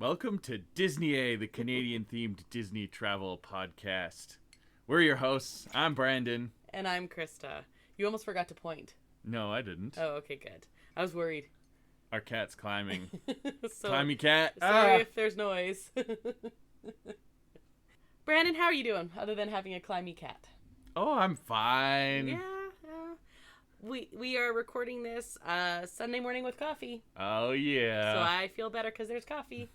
Welcome to Disney A, the Canadian-themed Disney travel podcast. We're your hosts. I'm Brandon. And I'm Krysta. You almost forgot to point. No, I didn't. Oh, okay, good. I was worried. Our cat's climbing. So, Climby cat. Sorry if there's noise. Brandon, how are you doing, other than having a climby cat? Oh, I'm fine. Yeah. We are recording this Sunday morning with coffee. Oh, yeah. So I feel better because there's coffee.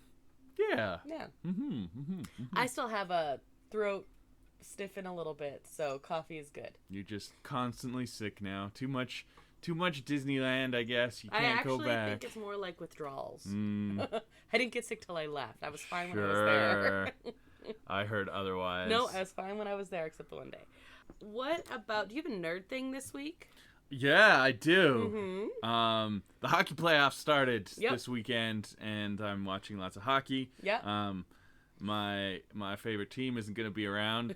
Yeah. Yeah. Mm-hmm. I still have a throat stiffen a little bit, so coffee is good. You're just constantly sick now. Too much Disneyland, I guess. You can't go back. I actually think it's more like withdrawals. Mm. I didn't get sick till I left. I was fine when I was Sure. there. I heard otherwise. No, I was fine when I was there, except the one day. What about, do you have a nerd thing this week? Yeah, I do. Mm-hmm. The hockey playoffs started Yep. this weekend, and I'm watching lots of hockey. Yeah. My favorite team isn't going to be around.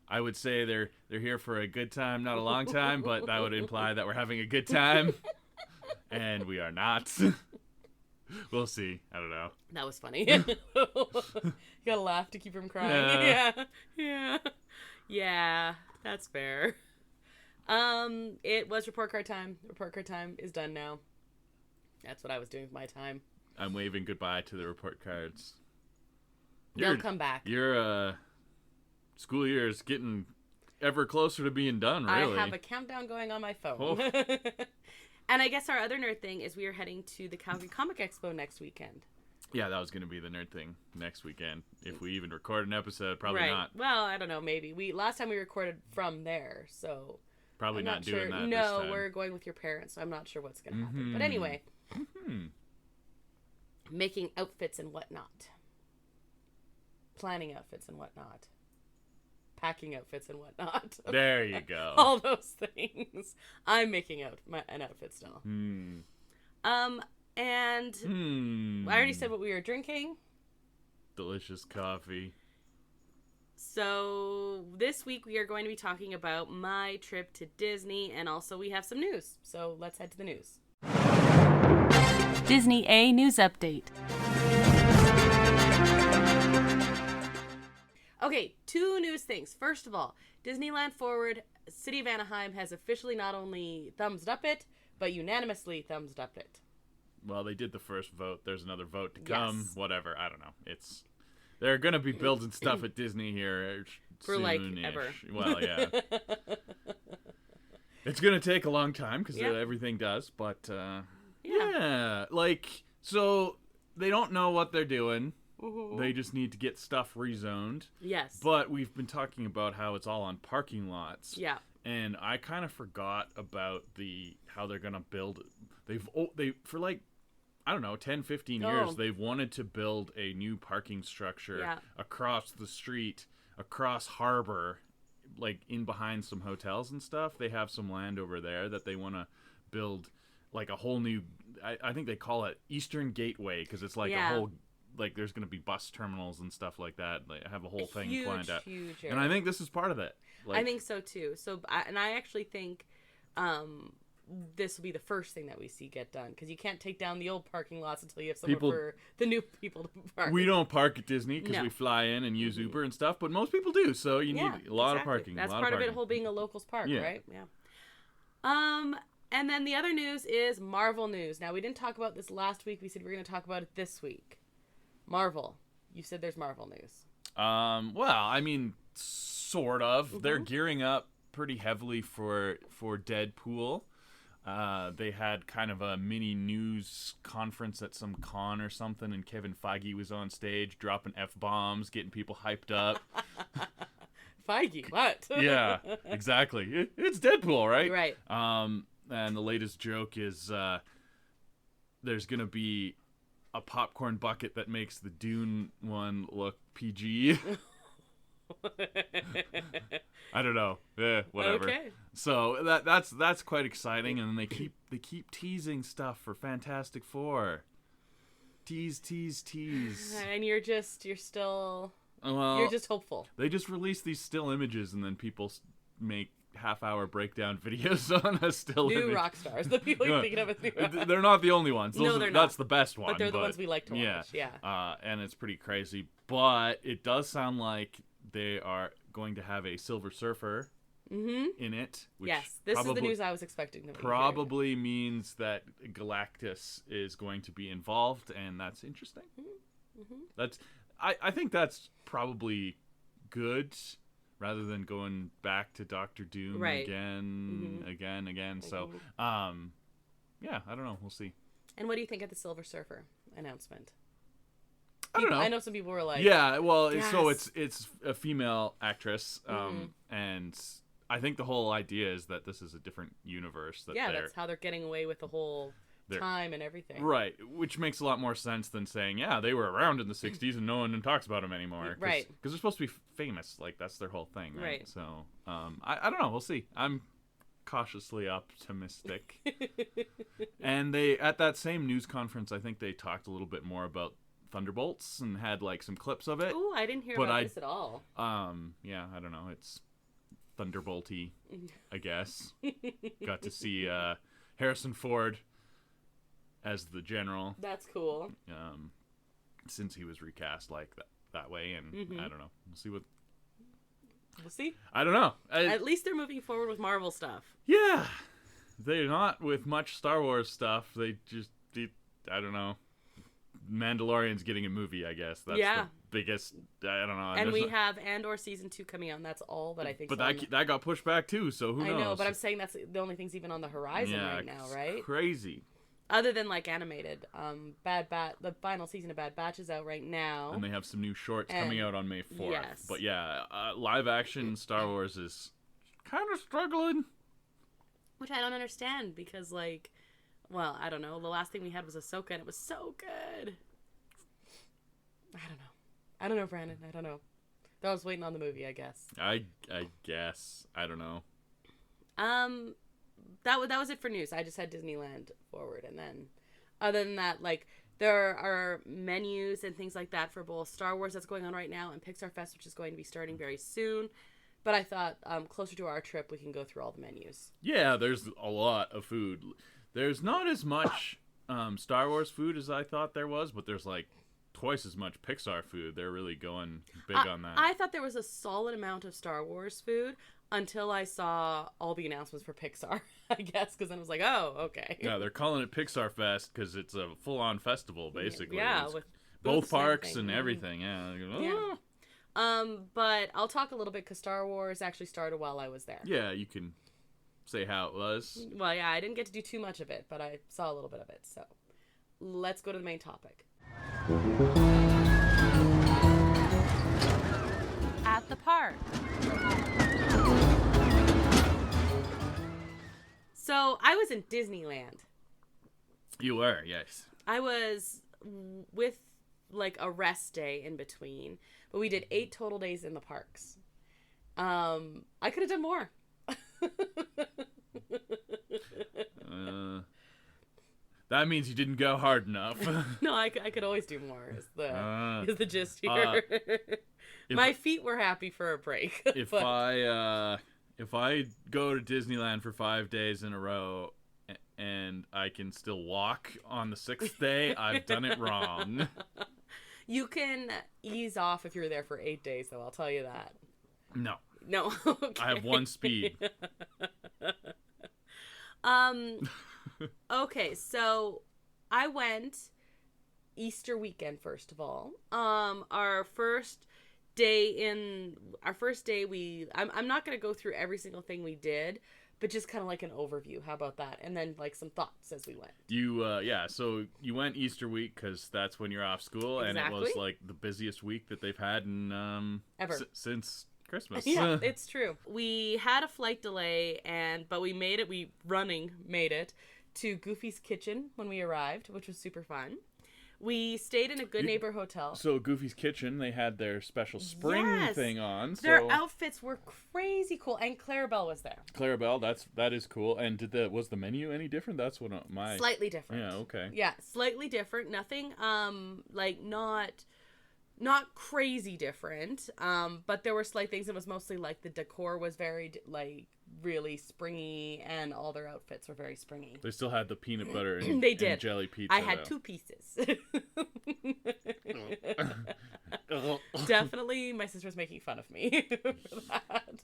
I would say they're here for a good time, not a long time, but that would imply that we're having a good time, and we are not. We'll see. I don't know. That was funny. You gotta laugh to keep from crying. Yeah, that's fair. It was report card time. Report card time is done now. That's what I was doing with my time. I'm waving goodbye to the report cards. They'll come back. Your school year is getting ever closer to being done, really. I have a countdown going on my phone. Oh. And I guess our other nerd thing is we are heading to the Calgary Comic Expo next weekend. Yeah, that was going to be the nerd thing next weekend. If we even record an episode, probably right. not. Well, I don't know, maybe. Last time we recorded from there, so... Probably I'm not doing sure. that No, this time. we're going with your parents, so I'm not sure what's going to happen. But anyway, making outfits and whatnot. Planning outfits and whatnot. Packing outfits and whatnot. There you go. All those things. I'm making an outfit still. And I already said what we were drinking. Delicious coffee. So this week we are going to be talking about my trip to Disney, and also we have some news. So let's head to the news. Disney A News Update. Okay, 2 news things. First of all, Disneyland Forward, City of Anaheim has officially not only thumbs up it, but unanimously thumbs up it. Well, they did the first vote. There's another vote to come. Yes. Whatever. I don't know. They're going to be building stuff at Disney here For soon-ish. like ever. Well, yeah. It's going to take a long time because Yeah. everything does. But, yeah. So they don't know what they're doing. Mm-hmm. They just need to get stuff rezoned. Yes. But we've been talking about how it's all on parking lots. Yeah. And I kind of forgot about how they're going to build it. They for like, I don't know, 10, 15 years, they've wanted to build a new parking structure across the street, across harbor, like in behind some hotels and stuff. They have some land over there that they want to build like a whole new, I think they call it Eastern Gateway, because it's like a whole, like there's going to be bus terminals and stuff like that. They have a whole thing planned out. Huge area. And I think this is part of it. I think so too. So, I actually think this will be the first thing that we see get done, because you can't take down the old parking lots until you have somewhere for the new people to park. We don't park at Disney because we fly in and use Uber and stuff, but most people do, so you need a lot of parking. That's part of it, whole being a locals park, right? Yeah. And then the other news is Marvel news. Now, we didn't talk about this last week. We said we were going to talk about it this week. Marvel. You said there's Marvel news. Well, I mean, sort of. They're gearing up pretty heavily for Deadpool. They had kind of a mini news conference at some con or something, and Kevin Feige was on stage dropping F-bombs, getting people hyped up. Feige, what? Yeah, exactly. It's Deadpool, right? Right. And the latest joke is there's going to be a popcorn bucket that makes the Dune one look PG. I don't know. Whatever. Okay. So that's quite exciting, and then they keep teasing stuff for Fantastic Four. Tease. And you're still Well, you're just hopeful. They just release these still images, and then people make half-hour breakdown videos on a still new image. rock stars. The people you're thinking of as new rock stars. They're not the only ones. No, they're not. That's the best one. But they're the ones we like to watch. Yeah. And it's pretty crazy. But it does sound like they are going to have a Silver Surfer in it. Which yes, this is the news I was expecting. Probably means that Galactus is going to be involved, and that's interesting. That's I think that's probably good, rather than going back to Doctor Doom again. So, yeah, I don't know. We'll see. And what do you think of the Silver Surfer announcement? I don't know. I know some people were like, yeah, well, yes. So it's a female actress, and I think the whole idea is that this is a different universe. That's how they're getting away with the whole time and everything. Right, which makes a lot more sense than saying, yeah, they were around in the 60s and no one talks about them anymore. Right. Because they're supposed to be famous. Like, that's their whole thing, right? So, I don't know. We'll see. I'm cautiously optimistic. And they, at that same news conference, I think they talked a little bit more about Thunderbolts and had, like, some clips of it. Ooh, I didn't hear about this at all. Yeah, I don't know. It's Thunderbolty, I guess. Got to see Harrison Ford as the general. That's cool. Since he was recast like that way, and I don't know. We'll see what. We'll see. I don't know. At least they're moving forward with Marvel stuff. Yeah, they're not with much Star Wars stuff. They just, I don't know. Mandalorian's getting a movie, I guess. That's the biggest. I don't know. And we have Andor season 2 coming out, and that's all that I think. But that got pushed back too, so who knows? I know, but I'm saying that's the only thing's even on the horizon right now, right? Crazy. Other than like animated, the final season of Bad Batch is out right now, and they have some new shorts coming out on May 4th. Yes. But yeah, live action Star Wars is kind of struggling, which I don't understand because like. Well, I don't know. The last thing we had was Ahsoka, and it was so good. I don't know, Brandon. I don't know. I was waiting on the movie, I guess. I guess. I don't know. That was it for news. I just had Disneyland forward, and then, other than that, like there are menus and things like that for both Star Wars that's going on right now and Pixar Fest, which is going to be starting very soon. But I thought closer to our trip, we can go through all the menus. Yeah, there's a lot of food. There's not as much Star Wars food as I thought there was, but there's like twice as much Pixar food. They're really going big on that. I thought there was a solid amount of Star Wars food until I saw all the announcements for Pixar, I guess, because then I was like, oh, okay. Yeah, they're calling it Pixar Fest because it's a full-on festival, basically. Yeah, with both parks and everything. Yeah. But I'll talk a little bit because Star Wars actually started while I was there. Yeah, you can say how it was. Well, yeah, I didn't get to do too much of it, but I saw a little bit of it. So let's go to the main topic. At the park. So I was in Disneyland. You were, yes. I was with like a rest day in between, but we did 8 total days in the parks. I could have done more. That means you didn't go hard enough. No, I could always do more. Is the gist here? My feet were happy for a break. If I go to Disneyland for 5 days in a row and I can still walk on the 6th day, I've done it wrong. You can ease off if you're there for 8 days, though. I'll tell you that. No. Okay. I have one speed. Okay, so I went Easter weekend, first of all. Our first day, I'm not going to go through every single thing we did, but just kind of like an overview. How about that? And then like some thoughts as we went. So you went Easter week because that's when you're off school. Exactly. And it was like the busiest week that they've had in ever since Christmas. Yeah, it's true. We had a flight delay, but we made it. We made it to Goofy's Kitchen when we arrived, which was super fun. We stayed in a Good Neighbor hotel. So Goofy's Kitchen, they had their special spring thing on. So their outfits were crazy cool, and Clarabelle was there. Clarabelle, that is cool. And was the menu any different? That's what slightly different. Yeah, okay. Yeah, slightly different. Nothing not Not crazy different, but there were slight things. It was mostly like the decor was very like really springy, and all their outfits were very springy. They still had the peanut butter and, they did. And jelly pizza. I had 2 pieces. Definitely, my sister was making fun of me for that.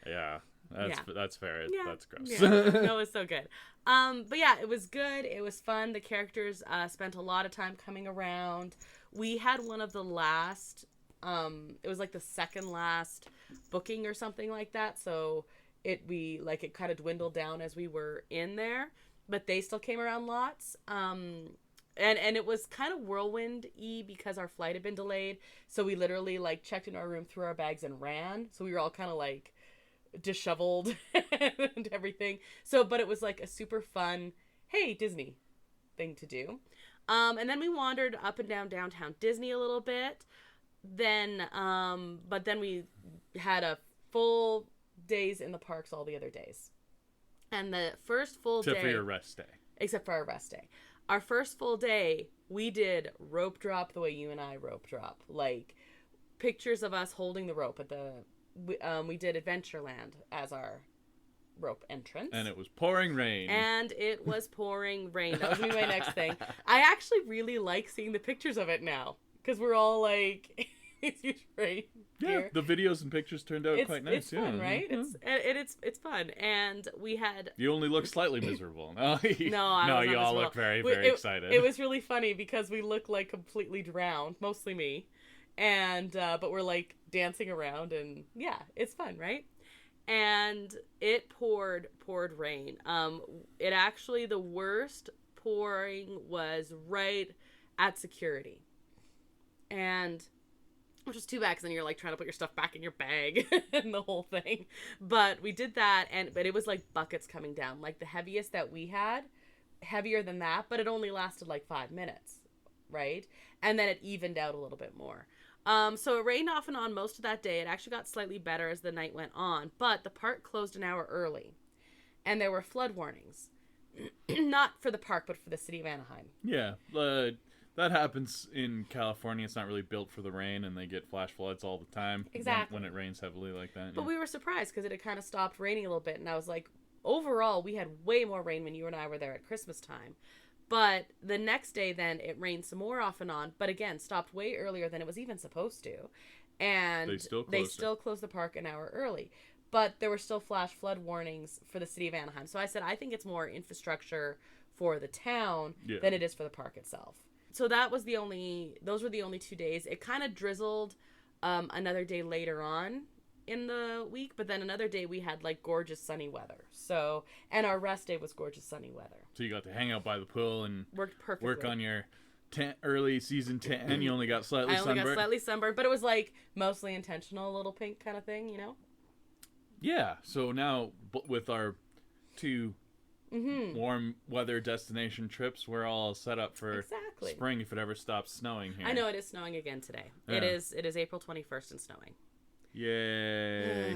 Yeah. That's fair. Yeah. That's gross. Yeah. No, it was so good. But yeah, it was good. It was fun. The characters spent a lot of time coming around. We had one of the last, it was like the second last booking or something like that. So it kind of dwindled down as we were in there, but they still came around lots. And it was kind of whirlwind-y because our flight had been delayed. So we literally like checked in our room, threw our bags, and ran. So we were all kind of like disheveled and everything. So, but it was like a super fun, hey, Disney thing to do. And then we wandered up and down downtown Disney a little bit. Then, but then we had a full days in the parks all the other days. And the first full day... Except for your rest day. Except for our rest day. Our first full day, we did rope drop the way you and I rope drop. Like, pictures of us holding the rope at the... We did Adventureland as our rope entrance. And it was pouring rain. And it was pouring rain. That was going to be my next thing. I actually really like seeing the pictures of it now. Because we're all like... it's huge rain. Yeah, here. the videos and pictures turned out quite nice. It's fun, right? Mm-hmm. It's fun. And we had... You only look slightly miserable. No, no, you all look very, very excited. It was really funny because we look like completely drowned. Mostly me. And, but we're like dancing around and yeah, it's fun, right? And it poured rain. It actually, the worst pouring was right at security. And, which was too bad because then you're like trying to put your stuff back in your bag and the whole thing. But we did that, but it was like buckets coming down. Like the heaviest that we had, heavier than that, but it only lasted like 5 minutes, right? And then it evened out a little bit more. So it rained off and on most of that day. It actually got slightly better as the night went on, but the park closed an hour early, and there were flood warnings. Not for the park, but for the city of Anaheim. Yeah, that happens in California. It's not really built for the rain, and they get flash floods all the time. Exactly. When it rains heavily like that. But we were surprised because it had kind of stopped raining a little bit, and I was like, overall, we had way more rain when you and I were there at Christmas time. But the next day, then, it rained some more off and on, but again, stopped way earlier than it was even supposed to. And they still closed the park an hour early. But there were still flash flood warnings for the city of Anaheim. So I said, I think it's more infrastructure for the town than it is for the park itself. So those were the only 2 days. It kind of drizzled another day later on in the week, but then another day we had like gorgeous sunny weather. So, and our rest day was gorgeous sunny weather. So you got to hang out by the pool and worked perfectly. Work on your early season tan. You only got slightly sunburned. I only got slightly sunburned, but it was like mostly intentional, a little pink kind of thing, you know? Yeah. So now with our 2 warm weather destination trips, we're all set up for spring if it ever stops snowing here. I know it is snowing again today. Yeah. It is April 21st and snowing. Yay.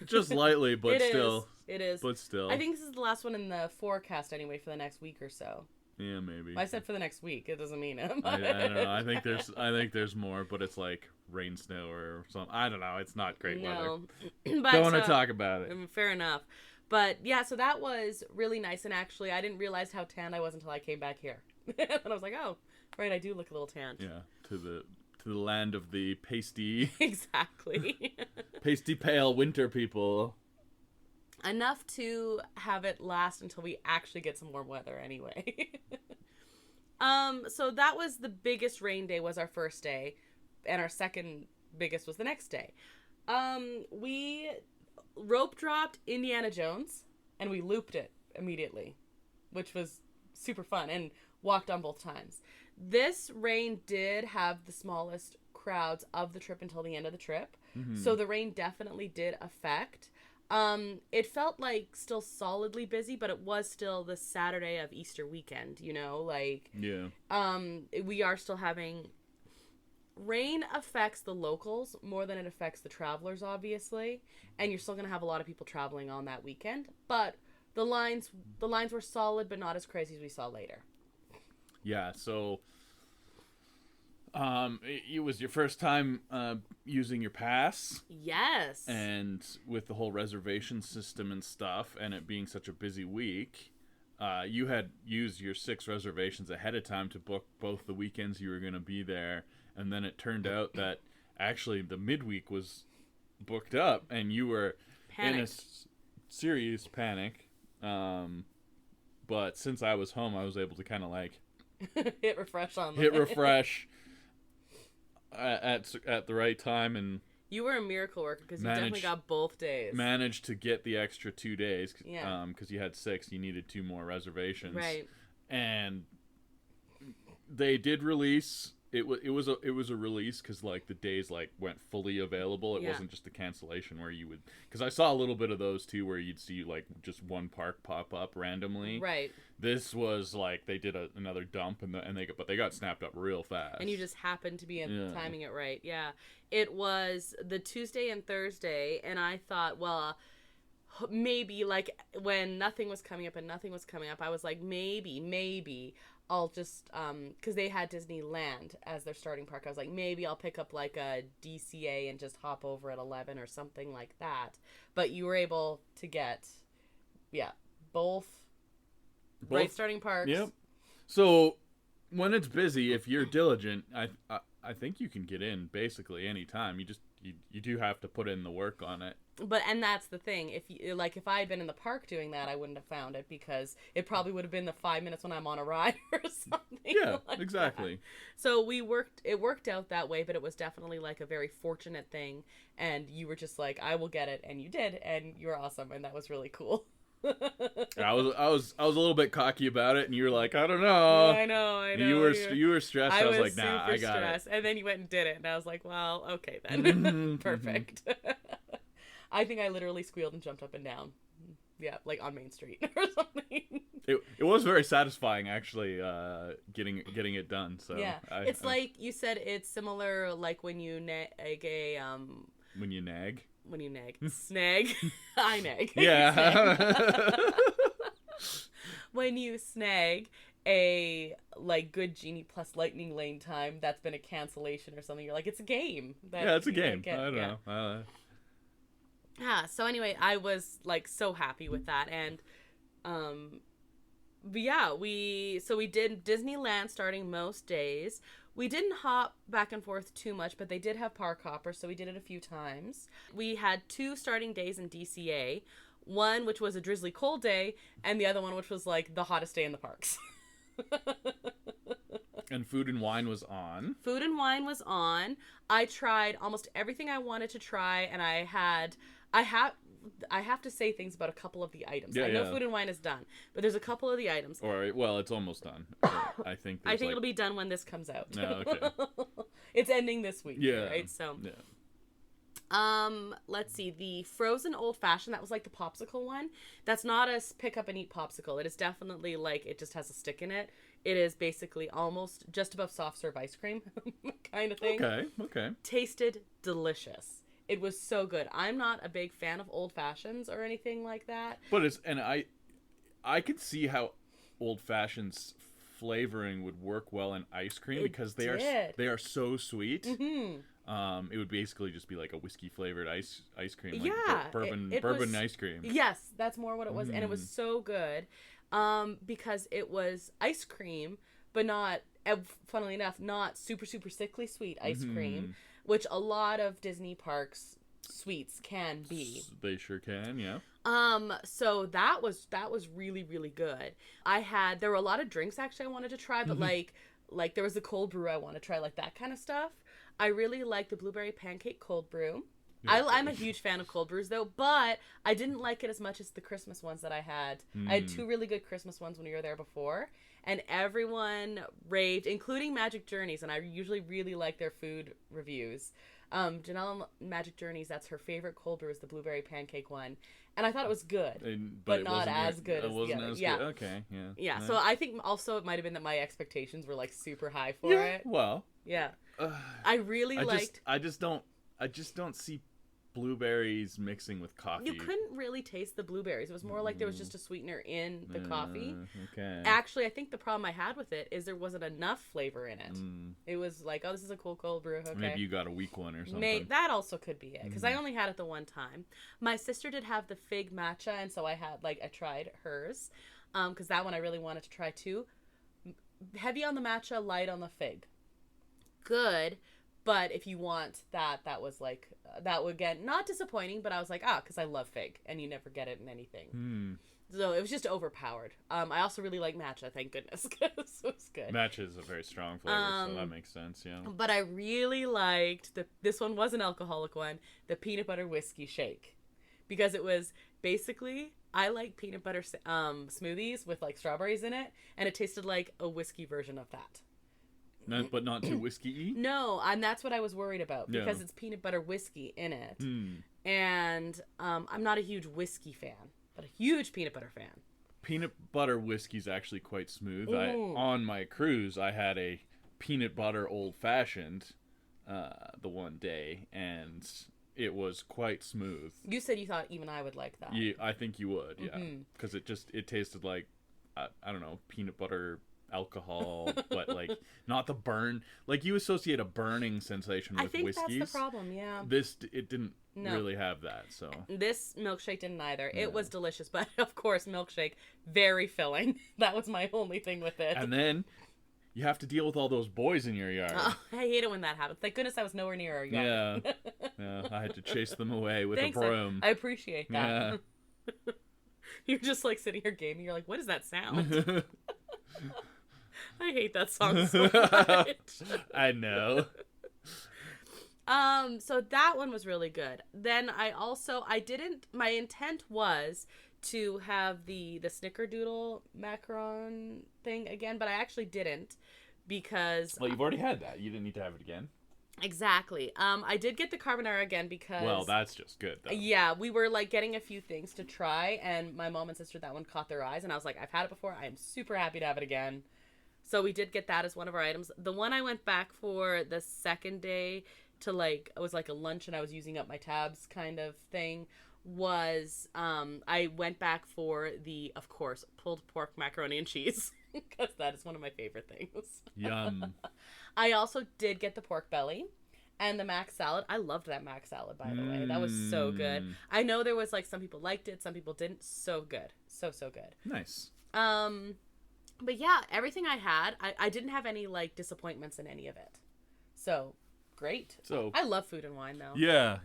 just lightly, but still. It is. But still. I think this is the last one in the forecast anyway for the next week or so. Yeah, maybe. I said for the next week. It doesn't mean it. I don't know. I think there's more, but it's like rain, snow, or something. I don't know. It's not great weather. But, don't want to talk about it. Fair enough. But yeah, so that was really nice. And actually, I didn't realize how tanned I was until I came back here. And I was like, oh, right, I do look a little tanned. Yeah, to the land of the pasty... Exactly. pasty pale winter people. Enough to have it last until we actually get some warm weather anyway. So that was the biggest rain day was our first day. And our second biggest was the next day. We rope dropped Indiana Jones and we looped it immediately, which was super fun, and walked on both times. This rain did have the smallest crowds of the trip until the end of the trip. Mm-hmm. So the rain definitely did affect. It felt like still solidly busy, but it was still the Saturday of Easter weekend, you know, like, we are still having rain affects the locals more than it affects the travelers, obviously. And you're still going to have a lot of people traveling on that weekend, but the lines were solid, but not as crazy as we saw later. Yeah, so It was your first time using your pass. Yes. And with the whole reservation system and stuff, and it being such a busy week, you had used your 6 reservations ahead of time to book both the weekends you were going to be there, and then it turned out that actually the midweek was booked up, and you were in a serious panic. But since I was home, I was able to kind of like hit refresh at the right time, and you were a miracle worker because you definitely got both days. Managed to get the extra 2 days. Yeah. Because you had 6, you needed 2 more reservations. Right. And they did release. It was a release because like the days like went fully available. It wasn't just a cancellation where you would, because I saw a little bit of those too where you'd see like just one park pop up randomly. Right. This was like they did another dump and they got snapped up real fast. And you just happened to be timing it right. Yeah. It was the Tuesday and Thursday, and I thought, well, maybe like when nothing was coming up, I was like, maybe I'll just, because they had Disneyland as their starting park. I was like, maybe I'll pick up like a DCA and just hop over at 11 or something like that. But you were able to get, both right starting parks. Yep. So when it's busy, if you're diligent, I think you can get in basically any time. You do have to put in the work on it. And that's the thing. If I had been in the park doing that, I wouldn't have found it because it probably would have been the 5 minutes when I'm on a ride or something. Yeah, like exactly. That. So it worked out that way, but it was definitely like a very fortunate thing. And you were just like, I will get it, and you did, and you were awesome, and that was really cool. I was a little bit cocky about it, and you were like, I don't know. I know. You were stressed. I was like, nah, I got stressed. it. And then you went and did it, and I was like, well, okay then, perfect. I think I literally squealed and jumped up and down. Yeah, like on Main Street or something. It was very satisfying, actually, getting it done. So yeah, it's like you said. It's similar, like when you nag a When you nag. Snag. I nag. Yeah. When you snag a like good Genie plus Lightning Lane time that's been a cancellation or something, you're like, it's a game. It's a game. I don't know. So anyway, I was like so happy with that, and but yeah, we did Disneyland starting most days. We didn't hop back and forth too much, but they did have park hoppers, so we did it a few times. We had 2 starting days in DCA, one which was a drizzly cold day, and the other one which was like the hottest day in the parks. And food and wine was on. I tried almost everything I wanted to try, and I have to say things about a couple of the items. I know food and wine is done, but there's a couple of the items. Well, it's almost done. I think it'll be done when this comes out. Oh, okay. It's ending this week. Yeah. Right? So. Yeah. Let's see. The frozen old fashioned, that was like the popsicle one. That's not a pick up and eat popsicle. It is definitely like it just has a stick in it. It is basically almost just above soft serve ice cream kind of thing. Okay. Tasted delicious. It was so good. I'm not a big fan of old fashions or anything like that. But I could see how old fashions flavoring would work well in ice cream because they are so sweet. Mm-hmm. It would basically just be like a whiskey flavored ice cream, like bourbon ice cream. Yes, that's more what it was, and it was so good because it was ice cream, but not, funnily enough, not super super sickly sweet ice cream, which a lot of Disney parks sweets can be. They sure can, yeah. So that was really really good. There were a lot of drinks actually I wanted to try, but like there was a cold brew I want to try, like that kind of stuff. I really like the blueberry pancake cold brew. Yeah. I'm a huge fan of cold brews though, but I didn't like it as much as the Christmas ones that I had. I had 2 really good Christmas ones when we were there before, and everyone raved, including Magic Journeys, and I usually really like their food reviews. Janelle Magic Journeys, that's her favorite cold brew, is the blueberry pancake one, and I thought it was good, but not as good as the other. Yeah. Okay, yeah. Yeah, so I think also it might have been that my expectations were like super high for it. Well. Yeah. I really liked. I just don't see blueberries mixing with coffee. You couldn't really taste the blueberries. It was more like there was just a sweetener in the coffee. Okay. Actually, I think the problem I had with it is there wasn't enough flavor in it. It was like, oh, this is a cool cold brew. Okay. Maybe you got a weak one or something. That also could be it, because I only had it the one time. My sister did have the fig matcha, and so I tried hers, because that one I really wanted to try too. Heavy on the matcha, light on the fig. Good. But if you want that was like, that would get, not disappointing, but I was like, because I love fig, and you never get it in anything. So it was just overpowered. I also really like matcha, thank goodness, because it was good. Matcha is a very strong flavor, so that makes sense, yeah. But I really liked, this one was an alcoholic one, the peanut butter whiskey shake. Because it was basically, I like peanut butter smoothies with like strawberries in it, and it tasted like a whiskey version of that. But not too whiskey-y? No, and that's what I was worried about, because it's peanut butter whiskey in it. And I'm not a huge whiskey fan, but a huge peanut butter fan. Peanut butter whiskey's actually quite smooth. On my cruise, I had a peanut butter old-fashioned the one day, and it was quite smooth. You said you thought even I would like that. Yeah, I think you would, yeah. Because it tasted like, I don't know, peanut butter alcohol, but like not the burn. Like you associate a burning sensation with whiskeys. I think that's the problem, yeah. It didn't really have that, so. This milkshake didn't either. Yeah. It was delicious, but of course, milkshake, very filling. That was my only thing with it. And then you have to deal with all those boys in your yard. Oh, I hate it when that happens. Thank goodness I was nowhere near our yard. Yeah, I had to chase them away with a broom. I appreciate that. Yeah. You're just like sitting here gaming. You're like, what is that sound? I hate that song so much. I know. So that one was really good. Then my intent was to have the snickerdoodle macaron thing again, but I actually didn't, because... Well, you've already had that. You didn't need to have it again. Exactly. I did get the carbonara again because... Well, that's just good, though. Yeah, we were, like, getting a few things to try, and my mom and sister, that one caught their eyes, and I was like, I've had it before. I am super happy to have it again. So we did get that as one of our items. The one I went back for the second day to, like, it was like a lunch and I was using up my tabs kind of thing, was I went back for the, of course, pulled pork macaroni and cheese, because that is one of my favorite things. Yum. I also did get the pork belly and the mac salad. I loved that mac salad, by the way. That was so good. I know there was, like, some people liked it, some people didn't. So good. So good. Nice. But yeah, everything I had, I didn't have any, like, disappointments in any of it. So, great. So I love food and wine, though. Yeah.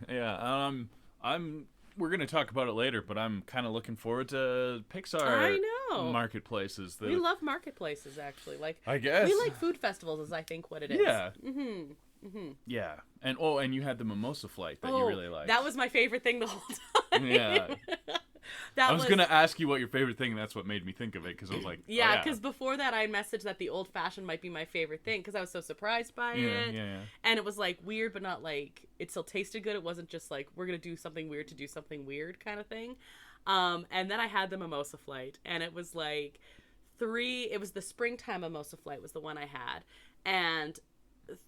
We're going to talk about it later, but I'm kind of looking forward to Pixar marketplaces. We love marketplaces, actually. Like, I guess. We like food festivals, is I think what it is. Yeah. Yeah. And you had the mimosa flight that you really liked. That was my favorite thing the whole time. Yeah. I was going to ask you what your favorite thing, and that's what made me think of it, because I was like, yeah, because before that I messaged that the old-fashioned might be my favorite thing, because I was so surprised by it. Yeah. And it was, like, weird, but not, like, it still tasted good. It wasn't just, like, we're going to do something weird to do something weird kind of thing. And then I had the mimosa flight, and it was, like, it was the springtime mimosa flight was the one I had, and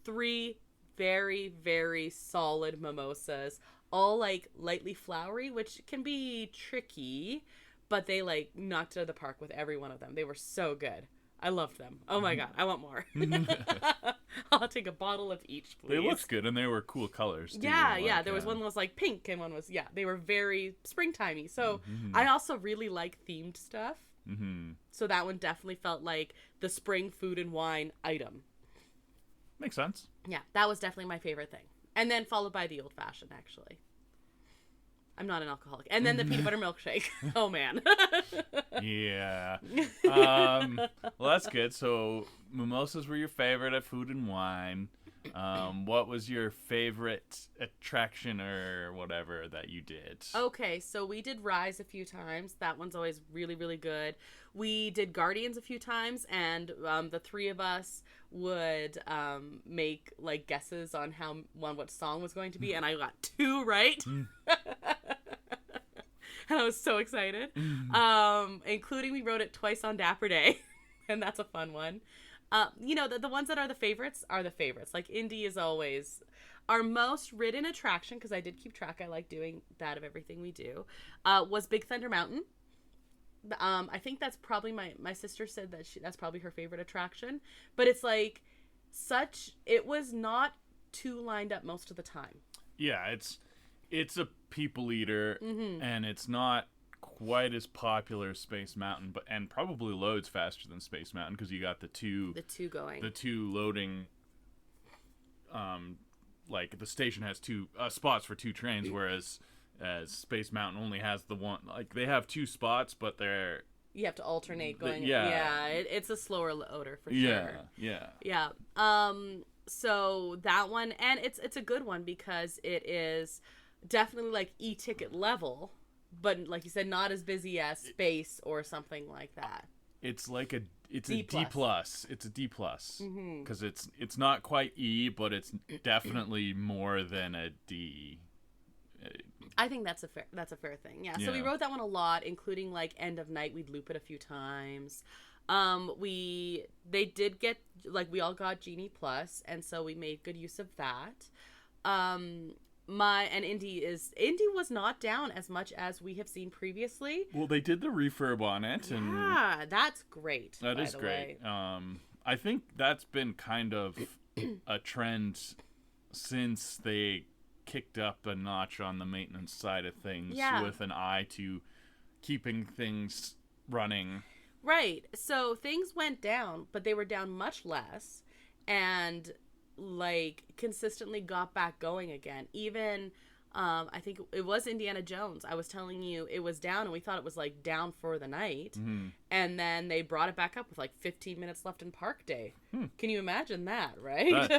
3 very, very solid mimosas, all, like, lightly flowery, which can be tricky, but they, like, knocked it out of the park with every one of them. They were so good. I loved them. Oh, my God. I want more. I'll take a bottle of each, please. They looked good, and they were cool colors, too. Yeah. There was one that was, like, pink, and one was, they were very springtimey. So I also really like themed stuff. So that one definitely felt like the spring food and wine item. Makes sense. Yeah, that was definitely my favorite thing. And then followed by the old-fashioned, actually. I'm not an alcoholic. And then the peanut butter milkshake. Oh, man. Yeah. Well, that's good. So mimosas were your favorite at Food and Wine. What was your favorite attraction or whatever that you did? Okay, so we did Rise a few times. That one's always really, really good. We did Guardians a few times, and the 3 of us would make, like, guesses on what song was going to be, and I got 2 right. And I was so excited. Including we wrote it twice on Dapper Day, and that's a fun one. The ones that are the favorites are the favorites. Like, Indy is always... our most ridden attraction, because I did keep track, I like doing that of everything we do, was Big Thunder Mountain. I think that's probably my sister said that that's probably her favorite attraction. But it's like it was not too lined up most of the time. Yeah, it's a people eater, and it's not quite as popular as Space Mountain, and probably loads faster than Space Mountain because you got the two loading. Like the station has two spots for two trains, whereas Space Mountain only has the one. Like they have two spots, but you have to alternate going. It's a slower loader for sure. Yeah. So that one, and it's a good one because it is definitely like e-ticket level, but like you said, not as busy as Space or something like that. It's like a D+. It's a D+. Because it's not quite E, but it's definitely more than a D. I think that's a fair thing. Yeah. So we rode that one a lot, including like end of night. We'd loop it a few times. They did get, like, we all got Genie Plus, and so we made good use of that. Indy was not down as much as we have seen previously. Well, they did the refurb on it, and yeah, that's great. That is great. I think that's been kind of a trend since they kicked up a notch on the maintenance side of things, with an eye to keeping things running. Right. So things went down, but they were down much less, and like consistently got back going again. Even I think it was Indiana Jones. I was telling you it was down, and we thought it was like down for the night, and then they brought it back up with like 15 minutes left in park day. Can you imagine that? Right.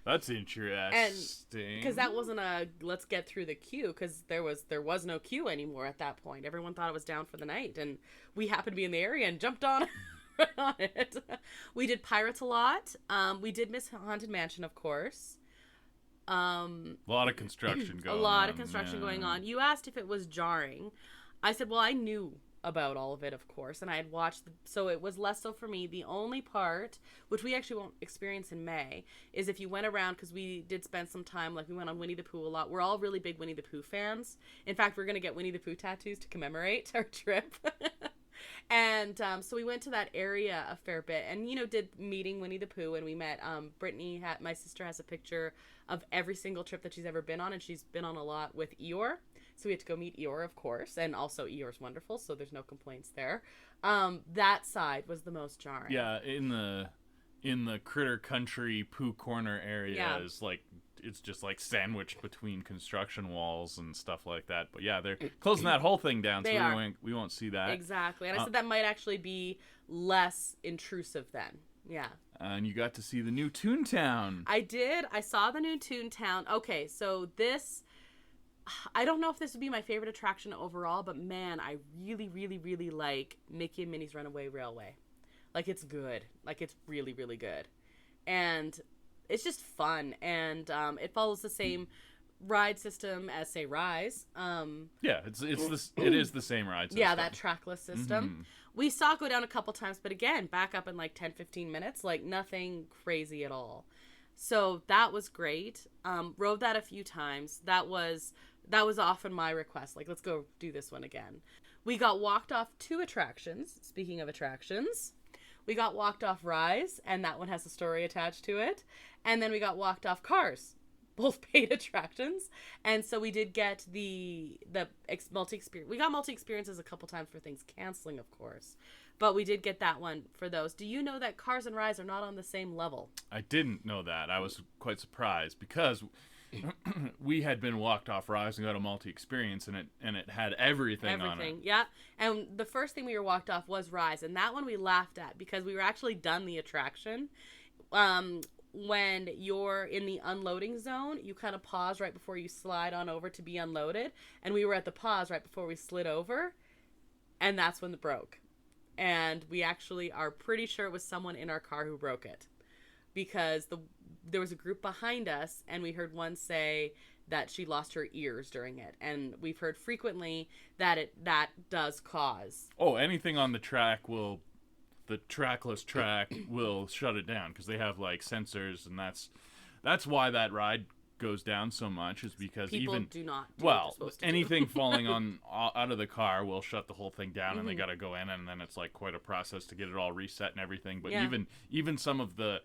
That's interesting. Because that wasn't a let's get through the queue, because there was no queue anymore at that point. Everyone thought it was down for the night, and we happened to be in the area and jumped on it. We did Pirates a lot. We did miss Haunted Mansion, of course. A lot of construction going on. A lot of construction going on. You asked if it was jarring. I said, well, I knew about all of it, of course, and I had watched so it was less so for me. The only part, which we actually won't experience in May, is if you went around, because we did spend some time, like we went on Winnie the Pooh a lot. We're all really big Winnie the Pooh fans. In fact, we're going to get Winnie the Pooh tattoos to commemorate our trip. And so we went to that area a fair bit, and did meeting Winnie the Pooh, and we met Brittany. My sister has a picture of every single trip that she's ever been on, and she's been on a lot with Eeyore. So we had to go meet Eeyore, of course, and also Eeyore's wonderful, so there's no complaints there. That side was the most jarring. Yeah, in the Critter Country Pooh Corner area is like, it's just like sandwiched between construction walls and stuff like that. But yeah, they're closing that whole thing down, so we won't see that. Exactly. And I said that might actually be less intrusive then. Yeah. And you got to see the new Toontown. I did. I saw the new Toontown. Okay, so I don't know if this would be my favorite attraction overall, but man, I really, really, really like Mickey and Minnie's Runaway Railway. Like, it's good. Like, it's really, really good. And it's just fun, and it follows the same ride system as, say, Rise. Yeah, it is the same ride system. Yeah, that trackless system. We saw it go down a couple times, but again, back up in like 10-15 minutes, like nothing crazy at all. So that was great. Rode that a few times. That was often my request. Like, let's go do this one again. We got walked off 2 attractions. Speaking of attractions, we got walked off Rise, and that one has a story attached to it. And then we got walked off Cars, both paid attractions. And so we did get the multi-experience. We got multi-experiences a couple times for things canceling, of course. But we did get that one for those. Do you know that Cars and Rise are not on the same level? I didn't know that. I was quite surprised because we had been walked off Rise and got a multi-experience, and it had everything on it. Yeah. And the first thing we were walked off was Rise, and that one we laughed at because we were actually done the attraction. When you're in the unloading zone, you kind of pause right before you slide on over to be unloaded, and we were at the pause right before we slid over, and that's when it broke. And we actually are pretty sure it was someone in our car who broke it, because there was a group behind us, and we heard one say that she lost her ears during it, and we've heard frequently that that does cause. Oh, anything on the track the trackless track will shut it down because they have like sensors, and that's why that ride goes down so much is because people even do not do what they're supposed to anything falling out of the car will shut the whole thing down, and they got to go in, and then it's like quite a process to get it all reset and everything. But even some of the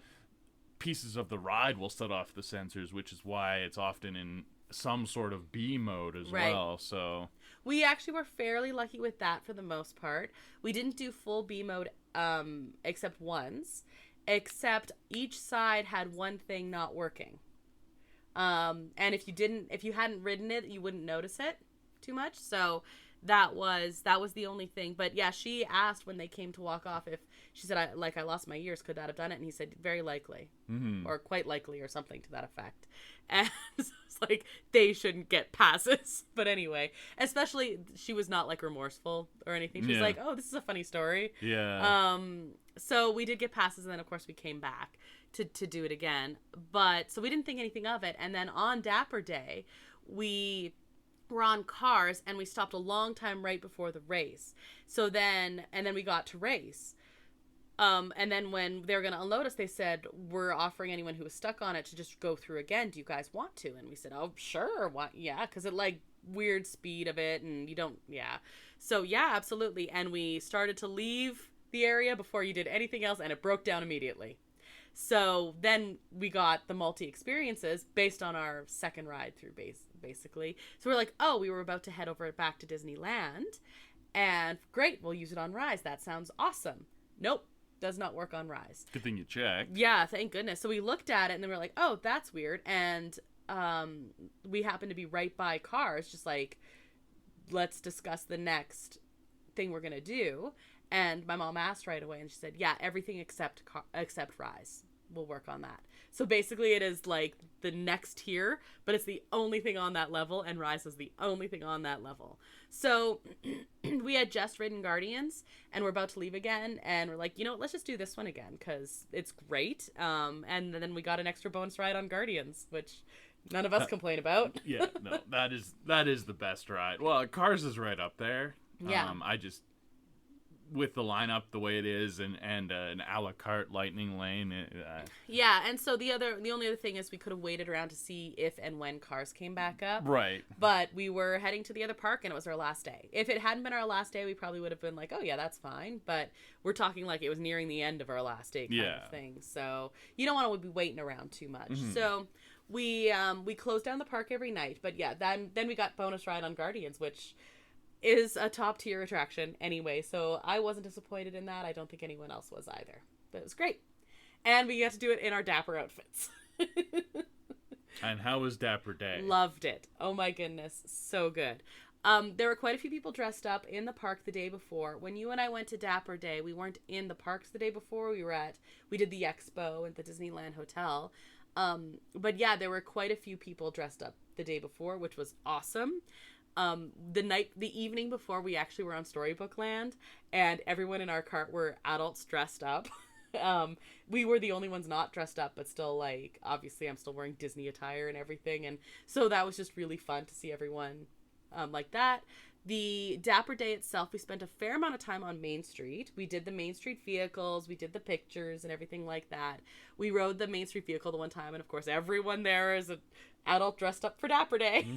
pieces of the ride will set off the sensors, which is why it's often in some sort of B mode as well. So we actually were fairly lucky with that for the most part. We didn't do full B mode except once, except each side had one thing not working. And if you hadn't ridden it, you wouldn't notice it too much. So that was the only thing. But yeah, she asked when they came to walk off if she said, I lost my ears, could that have done it? And he said, very likely, or quite likely, or something to that effect. And so it's like, they shouldn't get passes. But anyway, especially she was not like remorseful or anything. She was like, oh, this is a funny story. Yeah. So we did get passes, and then of course we came back to do it again. But so we didn't think anything of it. And then on Dapper Day, we were on cars, and we stopped a long time right before the race. So then we got to race. And then when they were going to unload us, they said, we're offering anyone who was stuck on it to just go through again. Do you guys want to? And we said, oh, sure. What? Yeah. Cause it like weird speed of it, and you don't, So yeah, absolutely. And we started to leave the area before you did anything else, and it broke down immediately. So then we got the multi-experiences based on our second ride through basically. So we're like, oh, we were about to head over back to Disneyland, and great, we'll use it on Rise. That sounds awesome. Nope, does not work on Rise. Good thing you checked. Yeah, thank goodness. So we looked at it, and then we're like, oh, that's weird. And we happened to be right by cars, just like, let's discuss the next thing we're going to do. And my mom asked right away, and she said, yeah, everything except Rise will work on that. So basically it is like the next tier, but it's the only thing on that level, and Rise is the only thing on that level. So we had just ridden Guardians, and we're about to leave again, and we're like, you know what, let's just do this one again, because it's great. And then we got an extra bonus ride on Guardians, which none of us complain about. Yeah, no, that is the best ride. Well, Cars is right up there. Yeah. With the lineup the way it is, and an a la carte lightning lane. Yeah, and so the only other thing is we could have waited around to see if and when Cars came back up. Right. But we were heading to the other park, and it was our last day. If it hadn't been our last day, we probably would have been like, oh yeah, that's fine. But we're talking like it was nearing the end of our last day kind of thing. So you don't want to be waiting around too much. Mm-hmm. So we closed down the park every night. But yeah, then we got bonus ride on Guardians, which is a top tier attraction anyway, so I wasn't disappointed in that. I don't think anyone else was either, but it was great. And we got to do it in our Dapper outfits. And how was Dapper Day? Loved it. Oh my goodness, so good. There were quite a few people dressed up in the park the day before. When you and I went to Dapper Day, we weren't in the parks the day before. We did the expo at the Disneyland Hotel. But yeah, there were quite a few people dressed up the day before, which was awesome. The evening before, we actually were on Storybook Land, and everyone in our cart were adults dressed up. We were the only ones not dressed up, but still, like, obviously I'm still wearing Disney attire and everything, and so that was just really fun to see everyone like that. The Dapper Day itself, we spent a fair amount of time on Main Street. We did the Main Street vehicles, we did the pictures and everything like that. We rode the Main Street vehicle the one time, and of course everyone there is an adult dressed up for Dapper Day.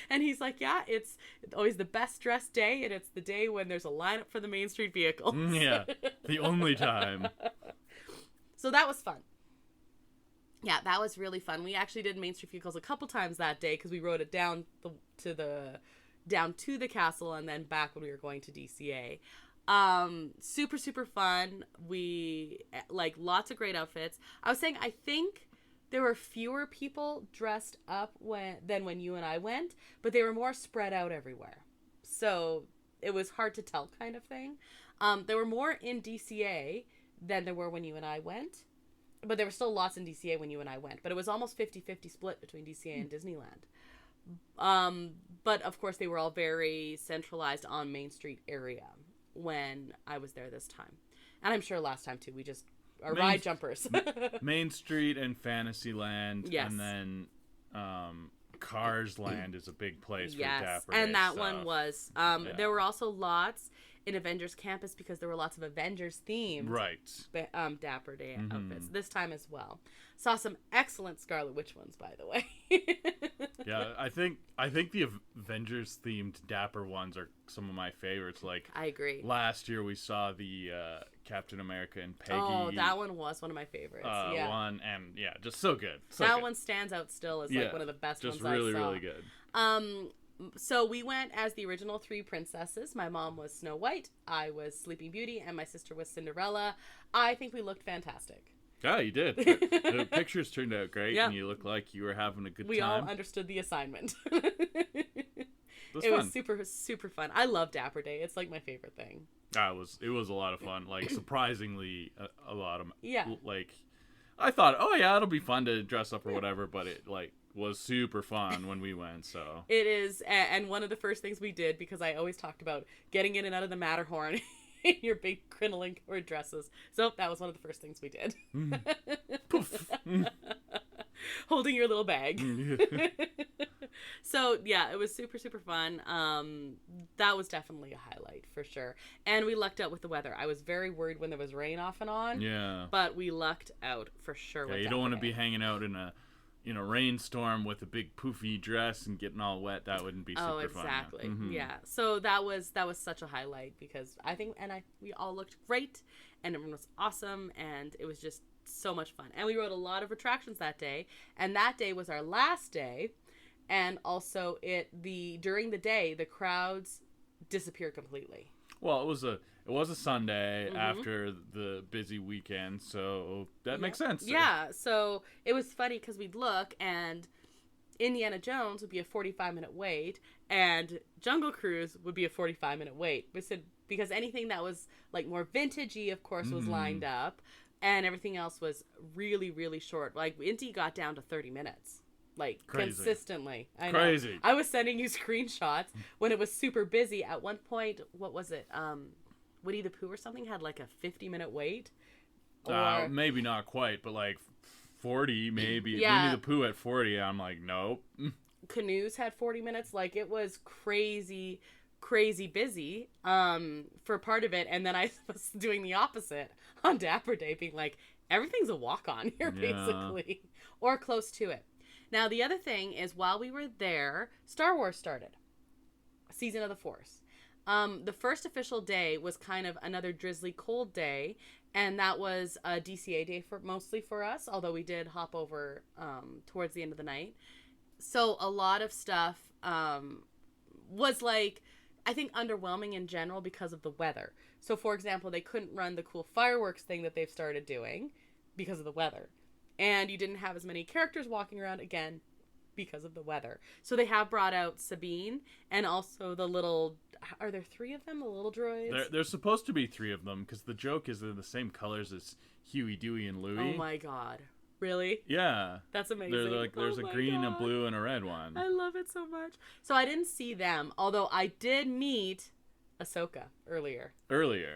And he's like, yeah, it's always the best dressed day, and it's the day when there's a lineup for the Main Street vehicles. Yeah, the only time. So that was fun. Yeah, that was really fun. We actually did Main Street vehicles a couple times that day, because we rode it down to the castle and then back when we were going to DCA. Super, super fun. We, like, lots of great outfits. I was saying, I think there were fewer people dressed up than when you and I went, but they were more spread out everywhere. So it was hard to tell kind of thing. There were more in DCA than there were when you and I went, but there were still lots in DCA when you and I went. But it was almost 50-50 split between DCA and Disneyland. But of course they were all very centralized on Main Street area when I was there this time. And I'm sure last time too, we just are ride jumpers. Main Street and Fantasyland. Yes. And then Cars Land is a big place for Dapper Day and that stuff. one was. There were also lots in Avengers Campus, because there were lots of Avengers themed right Dapper Day outfits this time as well. Saw some excellent Scarlet Witch ones, by the way. Yeah, I think the Avengers themed Dapper ones are some of my favorites. Like, I agree. Last year we saw the Captain America and Peggy. Oh, that one was one of my favorites. One, and yeah, just so good. That one stands out still as like one of the best ones I saw. Just really good. So we went as the original 3 princesses. My mom was Snow White, I was Sleeping Beauty, and my sister was Cinderella. I think we looked fantastic. Yeah, you did. The pictures turned out great, and you looked like you were having a good time. We all understood the assignment. It was super, super fun. I love Dapper Day. It's like my favorite thing. It was a lot of fun. Like, surprisingly, a lot of... Yeah. Like, I thought, oh yeah, it'll be fun to dress up or whatever, but it, like, was super fun when we went, so... It is, and one of the first things we did, because I always talked about getting in and out of the Matterhorn... in your big crinoline or dresses. So that was one of the first things we did. Poof. Holding your little bag. So yeah, it was super, super fun. That was definitely a highlight for sure. And we lucked out with the weather. I was very worried when there was rain off and on. Yeah. But we lucked out for sure. Yeah, you don't want to be hanging out in a rainstorm with a big poofy dress and getting all wet. That wouldn't be super fun. Oh, exactly. Yeah. So that was such a highlight because I think, we all looked great and everyone was awesome and it was just so much fun. And we rode a lot of attractions that day, and that day was our last day. And also during the day, the crowds disappeared completely. Well, it was a Sunday after the busy weekend, so that makes sense. Yeah, so it was funny because we'd look, and Indiana Jones would be a 45-minute wait, and Jungle Cruise would be a 45-minute wait. We said because anything that was like more vintagey, of course, was lined up, and everything else was really, really short. Like Indy got down to 30 minutes. Like, crazy. Consistently. I know. Crazy. I was sending you screenshots when it was super busy. At one point, what was it? Winnie the Pooh or something had like a 50-minute wait. Or... maybe not quite, but like 40 maybe. Yeah. Winnie the Pooh at 40, I'm like, nope. Canoes had 40 minutes. Like, it was crazy, crazy busy for part of it. And then I was doing the opposite on Dapper Day, being like, everything's a walk-on here, basically. Or close to it. Now, the other thing is, while we were there, Star Wars started. Season of the Force. The first official day was kind of another drizzly cold day, and that was a DCA day mostly for us, although we did hop over towards the end of the night. So a lot of stuff was like, I think, underwhelming in general because of the weather. So, for example, they couldn't run the cool fireworks thing that they've started doing because of the weather. And you didn't have as many characters walking around, again, because of the weather. So they have brought out Sabine and also the little... Are there 3 of them, the little droids? There's supposed to be 3 of them, because the joke is they're the same colors as Huey, Dewey, and Louie. Oh my god. Really? Yeah. That's amazing. There's a green, a blue, and a red one. I love it so much. So I didn't see them, although I did meet Ahsoka earlier.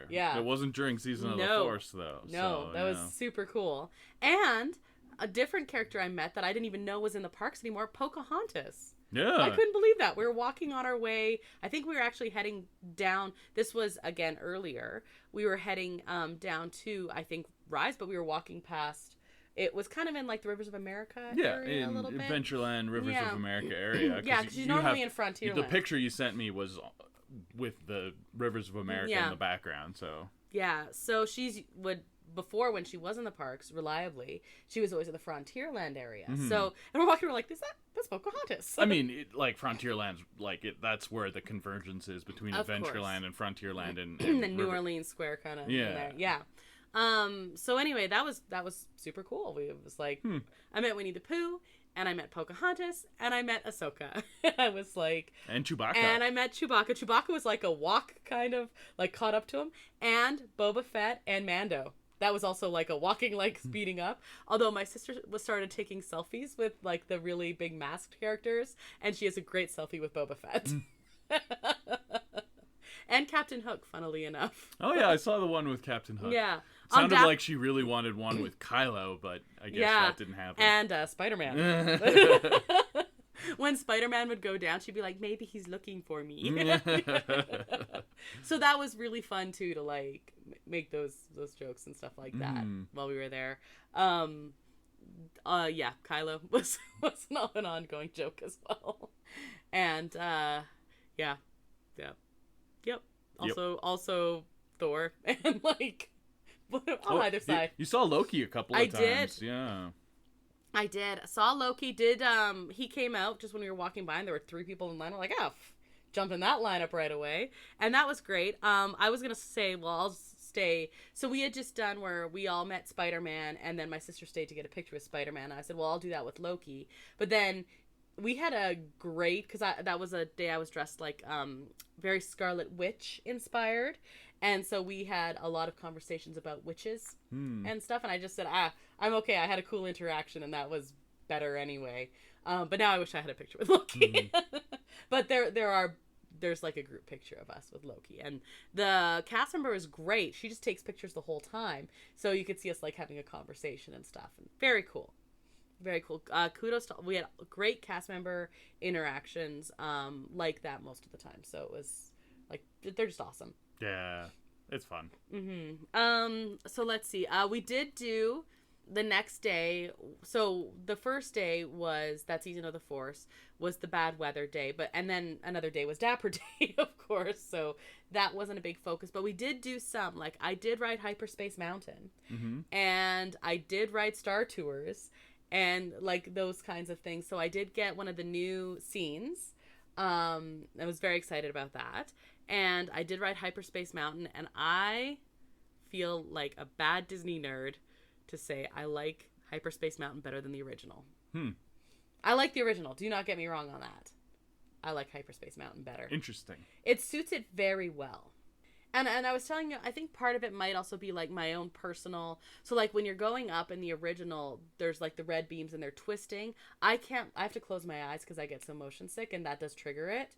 Yeah. It wasn't during Season of the Force, though. No, that was super cool. And... a different character I met that I didn't even know was in the parks anymore, Pocahontas. Yeah. I couldn't believe that. We were walking on our way. I think we were actually heading down. This was, again, earlier. We were heading down to, I think, Rise, but we were walking past. It was kind of in, like, the Rivers of America area a little bit. Adventureland, Rivers of America area. Yeah, because you're normally in Frontierland. The picture you sent me was with the Rivers of America in the background, so. Yeah, so before, when she was in the parks reliably, she was always in the Frontierland area. So, and we're walking, we're like, that's Pocahontas. I mean, Frontierland's that's where the convergence is between Adventureland and Frontierland and the New Orleans Square kind of. Yeah. So anyway, that was super cool. It was like, I met Winnie the Pooh, and I met Pocahontas, and I met Ahsoka. I was like... And Chewbacca. And I met Chewbacca. Chewbacca was like a walk, kind of, like, caught up to him. And Boba Fett and Mando. That was also like a walking, like, speeding up. Although my sister started taking selfies with, like, the really big masked characters. And she has a great selfie with Boba Fett. And Captain Hook, funnily enough. Oh, yeah, I saw the one with Captain Hook. Yeah. It sounded like she really wanted one with Kylo, but I guess that didn't happen. And Spider-Man. When Spider-Man would go down, she'd be like, maybe he's looking for me. So that was really fun, too, to, like, make those jokes and stuff like that while we were there. Yeah, Kylo was not an ongoing joke as well. And yeah. Yep. Also Thor and like on either side. You saw Loki a couple of times. Did. Yeah. I did. Saw Loki. He came out just when we were walking by and there were 3 people in line. I'm like, jumped in that lineup right away. And that was great. I was going to say, well, I'll stay. So we had just done where we all met Spider-Man and then my sister stayed to get a picture with Spider-Man. And I said, well, I'll do that with Loki. But then we had a great, because that was a day I was dressed like very Scarlet Witch inspired. And so we had a lot of conversations about witches and stuff. And I just said, I'm okay. I had a cool interaction and that was better anyway. But now I wish I had a picture with Loki. But there's like a group picture of us with Loki. And the cast member is great. She just takes pictures the whole time. So you could see us like having a conversation and stuff. And very cool. Very cool. Kudos to, we had great cast member interactions like that most of the time. So it was like, they're just awesome. Yeah, it's fun. So let's see. We did do the next day. So the first day was that season of the Force was the bad weather day, and then another day was Dapper Day, of course. So that wasn't a big focus, but we did do some. Like I did ride Hyperspace Mountain, and I did ride Star Tours, and like those kinds of things. So I did get one of the new scenes. I was very excited about that. And I did ride Hyperspace Mountain, and I feel like a bad Disney nerd to say I like Hyperspace Mountain better than the original. I like the original. Do not get me wrong on that. I like Hyperspace Mountain better. Interesting. It suits it very well. And I was telling you, I think part of it might also be like my own personal. So like when you're going up in the original, there's like the red beams and they're twisting. I have to close my eyes because I get so motion sick, and that does trigger it.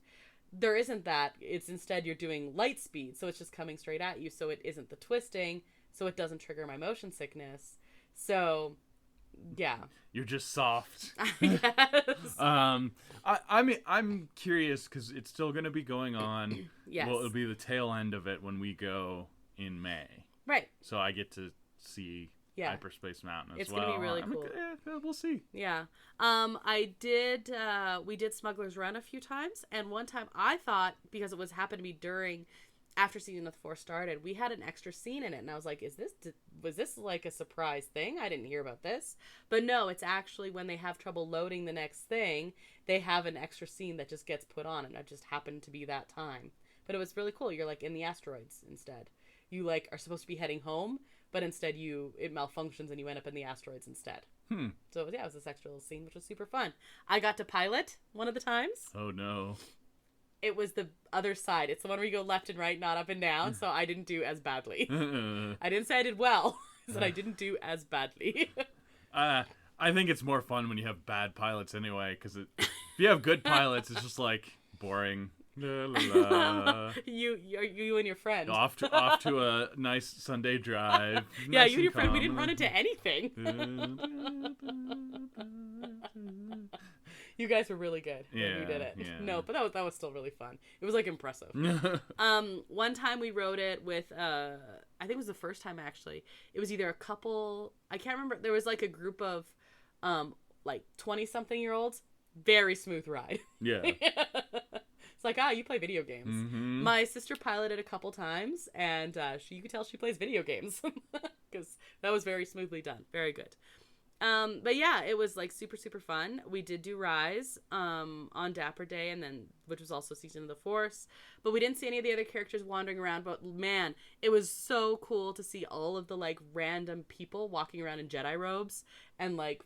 There isn't that. It's instead you're doing light speed, so it's just coming straight at you, so it isn't the twisting, so it doesn't trigger my motion sickness. So, yeah. You're just soft. Yes. I mean, I'm curious because it's still going to be going on. Yes. Well, it'll be the tail end of it when we go in May. Right. So I get to see Hyperspace Mountain as well. It's going to be really cool. We'll see. Yeah. We did Smuggler's Run a few times, and one time I thought, because it happened to be after season of the Force started, we had an extra scene in it, and I was like, was this like a surprise thing? I didn't hear about this. But no, it's actually when they have trouble loading the next thing, they have an extra scene that just gets put on, and it just happened to be that time. But it was really cool. You're like in the asteroids instead. You like are supposed to be heading home, but instead it malfunctions and you end up in the asteroids instead. So yeah, it was this extra little scene, which was super fun. I got to pilot one of the times. Oh no. It was the other side. It's the one where you go left and right, not up and down. So I didn't do as badly. I didn't say I did well. I said I didn't do as badly. I think it's more fun when you have bad pilots anyway, because if you have good pilots, it's just like boring. La, la, la. You and your friend off to a nice Sunday drive. Yeah, you and your friend. We didn't run into anything. You guys were really good when we did it. Yeah. No, but that was still really fun. It was like impressive. One time we rode it with I think it was the first time actually. It was either a couple, I can't remember. There was like a group of like 20-something-year-olds. Very smooth ride. Yeah. It's like, you play video games. Mm-hmm. My sister piloted a couple times, and you could tell she plays video games because that was very smoothly done. Very good. But yeah, it was like super, super fun. We did do Rise on Dapper Day, and then which was also Season of the Force. But we didn't see any of the other characters wandering around. But man, it was so cool to see all of the like random people walking around in Jedi robes and like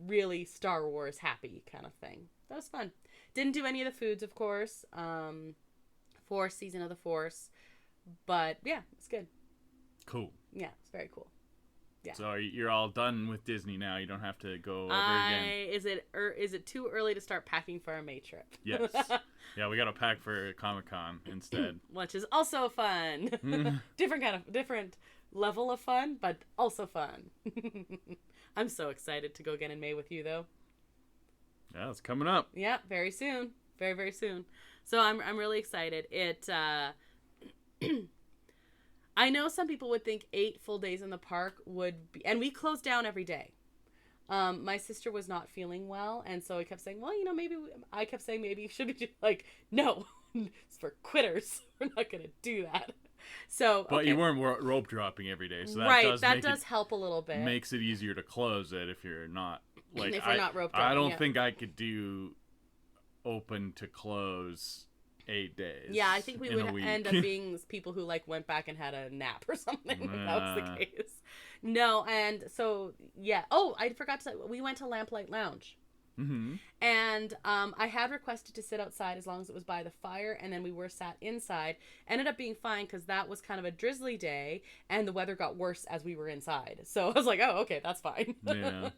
really Star Wars happy kind of thing. That was fun. Didn't do any of the foods, of course, for Season of the Force. But yeah, it's good. Cool. Yeah, it's very cool. Yeah. So you're all done with Disney now. You don't have to go over again. Is it too early to start packing for our May trip? Yes. Yeah, we got to pack for Comic-Con instead. Which is also fun. different level of fun, but also fun. I'm so excited to go again in May with you, though. Yeah, it's coming up. Yeah, very soon. Very, very soon. So I'm really excited. I know some people would think 8 full days in the park would be, and we close down every day. My sister was not feeling well, and so I kept saying, well, maybe I kept saying maybe should we do, like, no, it's for quitters. We're not gonna do that. So, but you weren't rope dropping every day, so that does help a little bit. Makes it easier to close it if you're not like if we're not rope dropping. I don't think I could do open to close 8 days. Yeah, I think we would end up being people who like went back and had a nap or something. If that was the case. No, and so yeah. Oh, I forgot to say, we went to Lamplight Lounge. Mm-hmm. And I had requested to sit outside as long as it was by the fire, and then we were sat inside. Ended up being fine because that was kind of a drizzly day, and the weather got worse as we were inside. So I was like, oh, okay, that's fine. Yeah.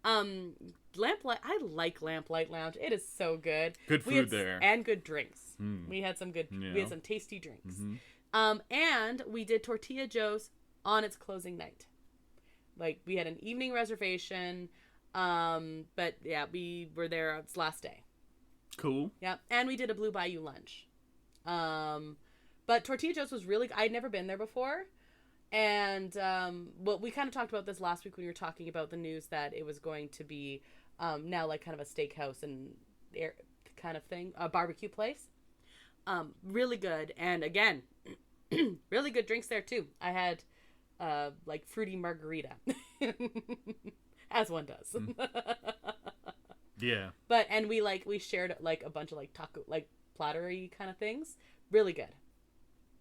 Lamplight. I like Lamplight Lounge. It is so good. Good food there, and good drinks. Mm. We had some good. Yeah. We had some tasty drinks. Mm-hmm. And we did Tortilla Joe's on its closing night. Like, we had an evening reservation. But yeah, we were there its last day. Cool. Yeah, and we did a Blue Bayou lunch. But Tortilla Joe's was really, I'd never been there before. And well, we kind of talked about this last week when we were talking about the news that it was going to be now like kind of a steakhouse and kind of thing, a barbecue place. Really good, and again, really good drinks there too. I had like fruity margarita, as one does. Yeah. But and we shared like a bunch of like taco like plattery kind of things. Really good.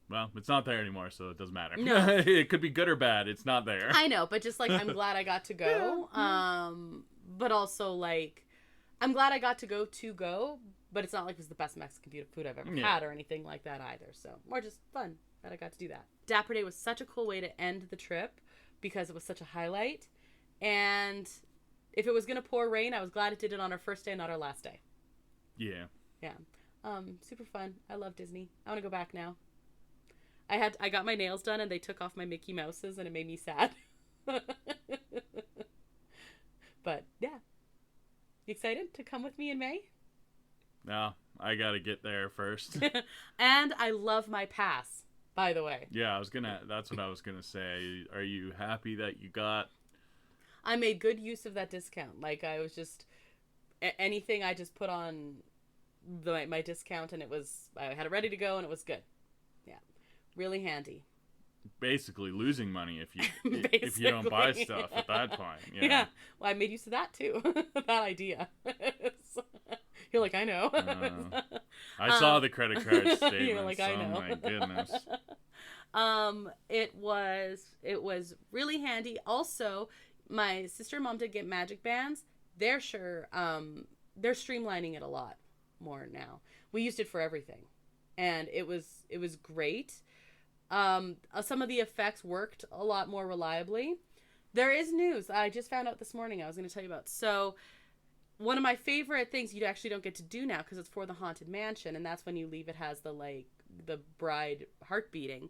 Well, it's not there anymore, so it doesn't matter. No. It could be good or bad. It's not there. I know, but just like I'm glad I got to go. But also like I'm glad I got to go, but it's not like it was the best Mexican food I've ever had or anything like that either. So more just fun that I got to do that. Dapper Day was such a cool way to end the trip because it was such a highlight. And if it was gonna pour rain, I was glad it did it on our first day, not our last day. Yeah. Yeah. Super fun. I love Disney. I want to go back now. I got my nails done and they took off my Mickey Mouses and it made me sad. But yeah. You excited to come with me in May? No, I gotta get there first. And I love my pass, by the way. Yeah, that's what I was gonna say. Are you happy that you got? I made good use of that discount. Like I was just anything I just put on my discount and I had it ready to go and it was good. Yeah. Really handy. Basically losing money if you don't buy stuff at that point. Yeah. Yeah. Well, I made use of that too. That idea. You're like, I know. I saw the credit card statement. You're like, I know. Oh my goodness. It was really handy. Also, my sister and mom did get magic bands. They're streamlining it a lot more now. We used it for everything, and it was great. Some of the effects worked a lot more reliably. There is news I just found out this morning I was going to tell you about. So one of my favorite things you actually don't get to do now because it's for the Haunted Mansion, and that's when you leave it has the bride heart beating.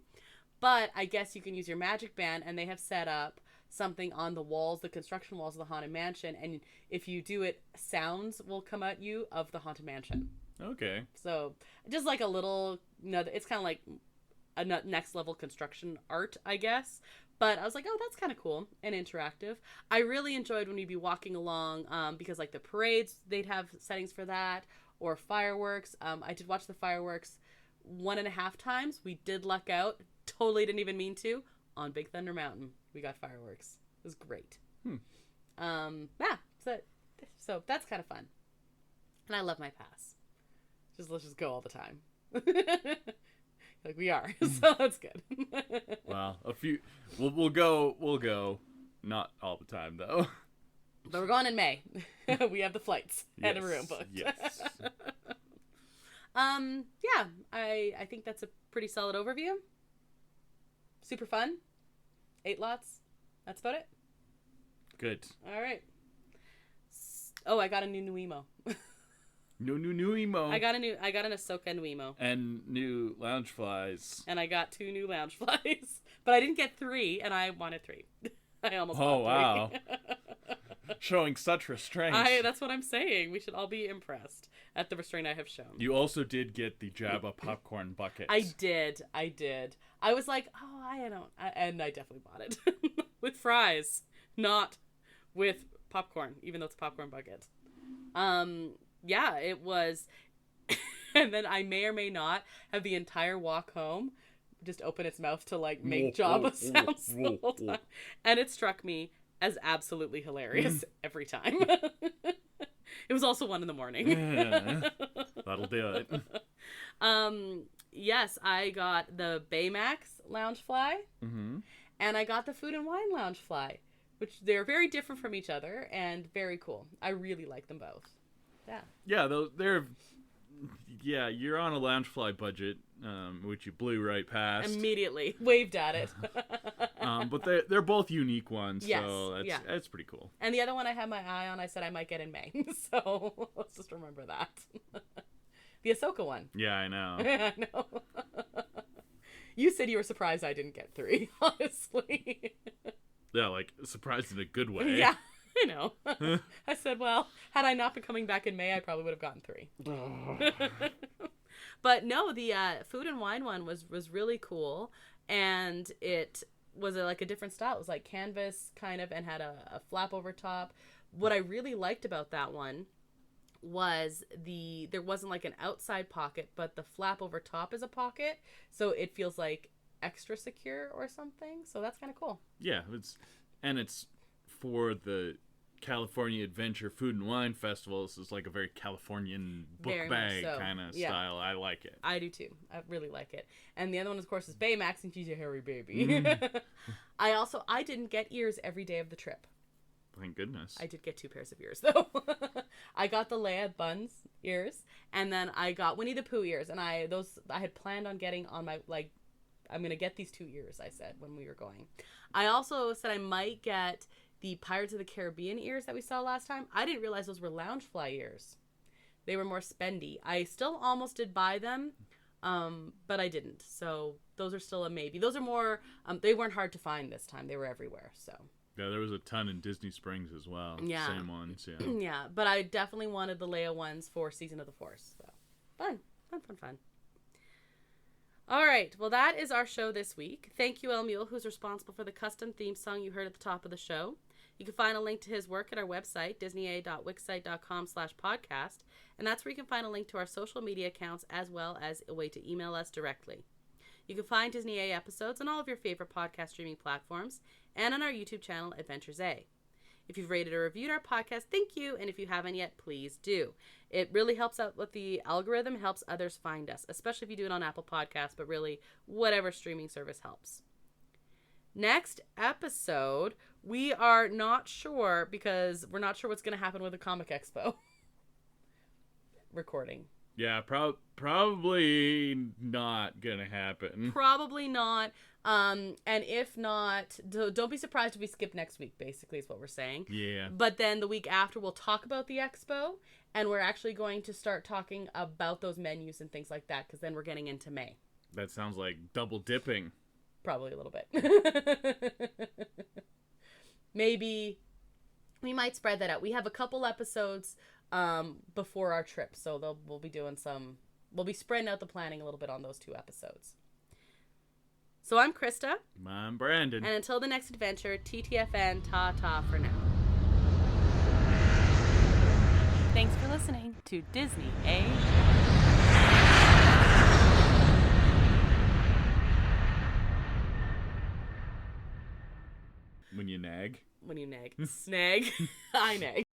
But I guess you can use your magic band, and they have set up something on the walls, the construction walls of the Haunted Mansion, and if you do it, sounds will come at you of the Haunted Mansion. Okay. So just like a little, it's kind of like a next level construction art, I guess. But I was like, oh, that's kind of cool and interactive. I really enjoyed when we'd be walking along because like the parades, they'd have settings for that, or fireworks. I did watch the fireworks 1.5 times. We did luck out. Totally didn't even mean to. On Big Thunder Mountain, we got fireworks. It was great. Yeah. So that's kind of fun. And I love my pass. Let's just go all the time. Like we are, so that's good. Well, we'll go. Not all the time though. But we're going in May. We have the flights and a room booked. Yes. Yeah, I think that's a pretty solid overview. Super fun. 8 lots. That's about it. Good. All right. Oh, I got a new emo. New emo. I got an Ahsoka new emo. And new lounge flies. And I got 2 new lounge flies. But I didn't get 3, and I wanted 3. I almost got 3. Wow. Showing such restraint. That's what I'm saying. We should all be impressed at the restraint I have shown. You also did get the Jabba popcorn bucket. I did. I was like, oh, and I definitely bought it. With fries. Not with popcorn, even though it's a popcorn bucket. Yeah, it was. And then I may or may not have the entire walk home just open its mouth to like make Jabba sounds the whole time. And it struck me as absolutely hilarious every time. It was also 1 a.m. Yeah, that'll do it. Yes, I got the Baymax Loungefly, and I got the Food and Wine Loungefly, which they're very different from each other and very cool. I really like them both. Yeah. Yeah, they're. Yeah, you're on a Loungefly budget, which you blew right past. Immediately waved at it. But they're both unique ones, yes, so that's pretty cool. And the other one I had my eye on, I said I might get in May, so let's just remember that. The Ahsoka one. Yeah, I know. I know. You said you were surprised I didn't get 3, honestly. Yeah, like surprised in a good way. Yeah, I know. I said, well, had I not been coming back in May, I probably would have gotten 3. But no, the Food and Wine one was really cool, and it was like a different style. It was like canvas kind of and had a flap over top. What I really liked about that one was there wasn't like an outside pocket, but the flap over top is a pocket, so it feels like extra secure or something. So that's kind of cool. Yeah, it's for the California Adventure Food and Wine Festival. This is like a very Californian book bag kind of style. I like it. I do too. I really like it. And the other one, of course, is Baymax, and she's a hairy baby. I didn't get ears every day of the trip. Thank goodness. I did get 2 pairs of ears, though. I got the Leia Buns ears, and then I got Winnie the Pooh ears, and I had planned on getting on my, like, I'm going to get these 2 ears, I said, when we were going. I also said I might get the Pirates of the Caribbean ears that we saw last time. I didn't realize those were Loungefly ears. They were more spendy. I still almost did buy them, but I didn't. So those are still a maybe. Those are more, they weren't hard to find this time. They were everywhere, so. Yeah, there was a ton in Disney Springs as well. Yeah. Same ones, yeah. Yeah, but I definitely wanted the Leia ones for Season of the Force. So fun. All right, well, that is our show this week. Thank you, El Mule, who's responsible for the custom theme song you heard at the top of the show. You can find a link to his work at our website, disneya.wixsite.com/podcast, and that's where you can find a link to our social media accounts as well as a way to email us directly. You can find Disney A episodes on all of your favorite podcast streaming platforms and on our YouTube channel, Adventures A. If you've rated or reviewed our podcast, thank you, and if you haven't yet, please do. It really helps out with the algorithm, helps others find us, especially if you do it on Apple Podcasts, but really whatever streaming service helps. Next episode, we are not sure because we're not sure what's going to happen with the Comic Expo recording. Yeah, probably not going to happen. Probably not. And if not, don't be surprised if we skip next week, basically, is what we're saying. Yeah. But then the week after, we'll talk about the expo, and we're actually going to start talking about those menus and things like that, because then we're getting into May. That sounds like double dipping. Probably a little bit. Maybe we might spread that out. We have a couple episodes before our trip, so we'll be spreading out the planning a little bit on those 2 episodes. So I'm Krysta. I'm Brandon. And until the next adventure, TTFN, ta-ta for now. Thanks for listening to Disney A. When you nag. Snag. I nag.